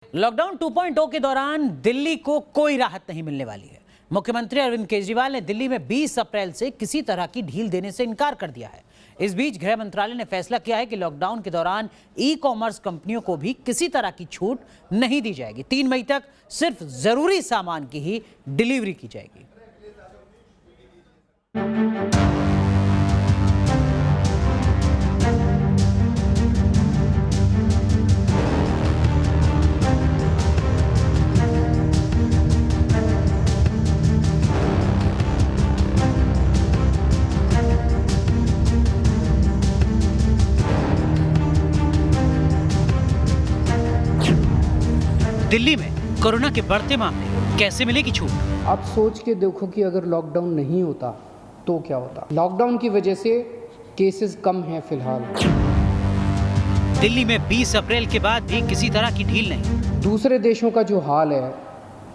Lockdown 2.0 के दौरान दिल्ली को कोई राहत नहीं मिलने वाली है। मुख्यमंत्री अरविंद केजरीवाल ने दिल्ली में 20 अप्रैल से किसी तरह की ढील देने से इनकार कर दिया है। इस बीच गृह मंत्रालय ने फैसला किया है कि लॉकडाउन के दौरान ई-कॉमर्स कंपनियों को भी किसी तरह की छूट नहीं दी जाएगी। 3 मई तक सिर्फ जरूरी सामान की ही डिलीवरी की जाएगी। दिल्ली में कोरोना के बढ़ते मामले, कैसे मिलेगी छूट? आप सोच के देखो कि अगर लॉकडाउन नहीं होता तो क्या होता। लॉकडाउन की वजह से केसेस कम हैं फिलहाल। दिल्ली में 20 अप्रैल के बाद भी किसी तरह की ढील नहीं। दूसरे देशों का जो हाल है,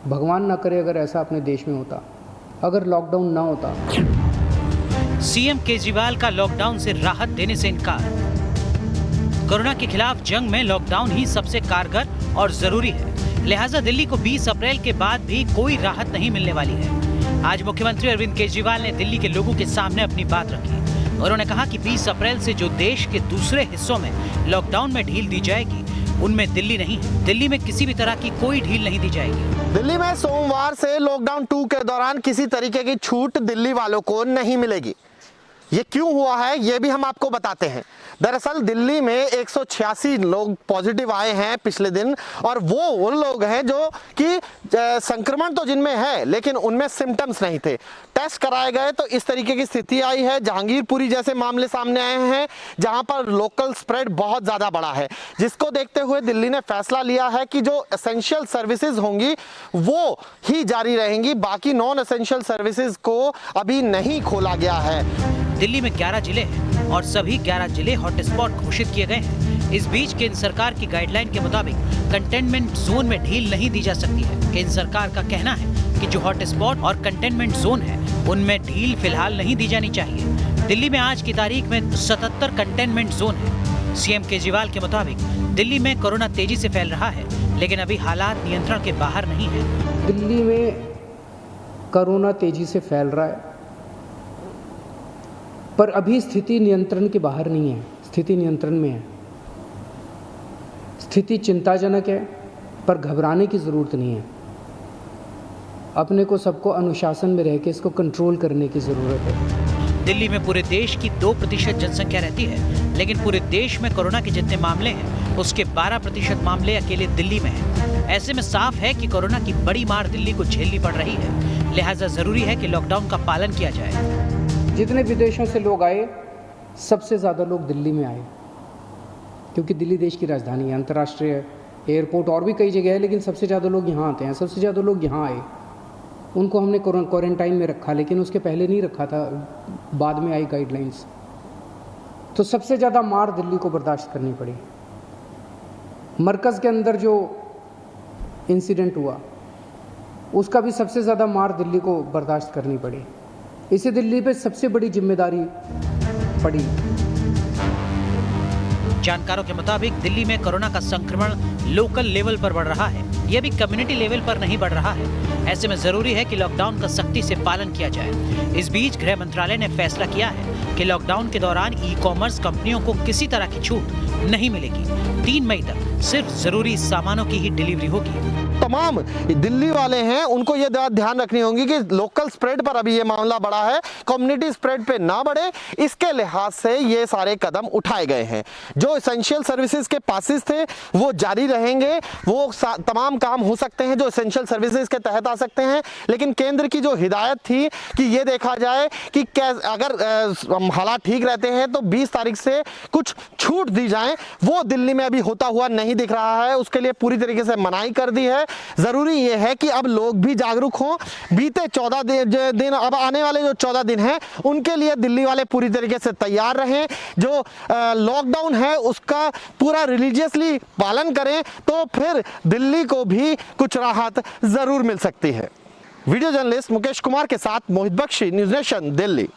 भगवान ना करे अगर ऐसा अपने देश में होता, अगर लॉकडाउन ना होता। सीएम केजरीवाल का लॉकडाउन से राहत देने से इनकार। कोरोना के खिलाफ जंग में लॉकडाउन ही सबसे कारगर और जरूरी है, लिहाजा दिल्ली को 20 अप्रैल के बाद भी कोई राहत नहीं मिलने वाली है। आज मुख्यमंत्री अरविंद केजरीवाल ने दिल्ली के लोगों के सामने अपनी बात रखी। उन्होंने कहा कि 20 अप्रैल से जो देश के दूसरे हिस्सों में लॉकडाउन में ढील दी जाएगी, उनमें दिल्ली नहीं है। दिल्ली में किसी भी तरह की कोई ढील नहीं दी जाएगी। दिल्ली में सोमवार से लॉकडाउन 2 के दौरान किसी तरीके की छूट दिल्ली वालों को नहीं मिलेगी। ये क्यों हुआ है, ये भी हम आपको बताते हैं। दरअसल दिल्ली में 186 लोग पॉजिटिव आए हैं पिछले दिन, और वो उन लोग हैं जो कि संक्रमण तो जिनमें है लेकिन उनमें सिम्टम्स नहीं थे। टेस्ट कराए गए तो इस तरीके की स्थिति आई है। जहांगीरपुरी जैसे मामले सामने आए हैं जहां पर लोकल स्प्रेड बहुत ज़्यादा बड़ा है, जिसको देखते हुए दिल्ली ने फैसला लिया है कि जो एसेंशियल सर्विसेज होंगी वो ही जारी रहेंगी, बाकी नॉन एसेंशियल सर्विसेज को अभी नहीं खोला गया है। दिल्ली में 11 जिले हैं और सभी 11 जिले हॉटस्पॉट घोषित किए गए हैं। इस बीच केंद्र सरकार की गाइडलाइन के मुताबिक कंटेनमेंट जोन में ढील नहीं दी जा सकती है। केंद्र सरकार का कहना है कि जो हॉटस्पॉट और कंटेनमेंट जोन है उनमें ढील फिलहाल नहीं दी जानी चाहिए। दिल्ली में आज की तारीख में 77 कंटेनमेंट जोन है। सीएम केजरीवाल के मुताबिक दिल्ली में कोरोना तेजी से फैल रहा है, लेकिन अभी हालात नियंत्रण के बाहर नहीं है। दिल्ली में कोरोना तेजी से फैल रहा है, पर अभी स्थिति नियंत्रण के बाहर नहीं है, स्थिति नियंत्रण में है। स्थिति चिंताजनक है, पर घबराने की ज़रूरत नहीं है। अपने को सबको अनुशासन में रह के इसको कंट्रोल करने की ज़रूरत है। दिल्ली में पूरे देश की 2% जनसंख्या रहती है, लेकिन पूरे देश में कोरोना के जितने मामले हैं उसके 12% मामले अकेले दिल्ली में हैं। ऐसे में साफ है कि कोरोना की बड़ी मार दिल्ली को झेलनी पड़ रही है, लिहाजा जरूरी है कि लॉकडाउन का पालन किया जाए। जितने विदेशों से लोग आए, सबसे ज़्यादा लोग दिल्ली में आए, क्योंकि दिल्ली देश की राजधानी है, अंतर्राष्ट्रीय एयरपोर्ट और भी कई जगह है, लेकिन सबसे ज़्यादा लोग यहाँ आते हैं। सबसे ज़्यादा लोग यहाँ आए, उनको हमने क्वारंटाइन में रखा, लेकिन उसके पहले नहीं रखा था, बाद में आई गाइडलाइंस। तो सबसे ज़्यादा मार दिल्ली को बर्दाश्त करनी पड़ी। मरकज़ के अंदर जो इंसिडेंट हुआ उसका भी सबसे ज़्यादा मार दिल्ली को बर्दाश्त करनी पड़ी। इसे दिल्ली पे सबसे बड़ी जिम्मेदारी पड़ी। जानकारों के मुताबिक दिल्ली में कोरोना का संक्रमण लोकल लेवल पर बढ़ रहा है, यह भी कम्युनिटी लेवल पर नहीं बढ़ रहा है। ऐसे में जरूरी है कि लॉकडाउन का सख्ती से पालन किया जाए। इस बीच गृह मंत्रालय ने फैसला किया है कि लॉकडाउन के दौरान ई-कॉमर्स कंपनियों को किसी तरह की छूट नहीं मिलेगी। 3 मई तक सिर्फ जरूरी सामानों की ही डिलीवरी होगी। तमाम दिल्ली वाले हैं उनको ये ध्यान रखनी होगी कि लोकल स्प्रेड पर अभी ये मामला बढ़ा है, कम्युनिटी स्प्रेड पे ना बढ़े, इसके लिहाज से ये सारे कदम उठाए गए हैं। जो एसेंशियल सर्विसेज के पासेस थे वो जारी रहेंगे, वो तमाम काम हो सकते हैं जो एसेंशियल सर्विसेज के तहत आ सकते हैं, लेकिन केंद्र की जो हिदायत थी कि ये देखा जाए कि अगर हालात ठीक रहते हैं तो 20 तारीख से कुछ छूट दी जाए, वो दिल्ली में अभी होता हुआ नहीं दिख रहा है। उसके लिए पूरी तरीके से मनाही कर दी है। जरूरी यह है कि अब लोग भी जागरूक हों। बीते 14 दिन, अब आने वाले जो 14 दिन हैं उनके लिए दिल्ली वाले पूरी तरीके से तैयार रहें। जो लॉकडाउन है उसका पूरा रिलीजियसली पालन करें तो फिर दिल्ली को भी कुछ राहत जरूर मिल सकती है। वीडियो जर्नलिस्ट मुकेश कुमार के साथ मोहित बख्शी, न्यूज़ नेशन, दिल्ली।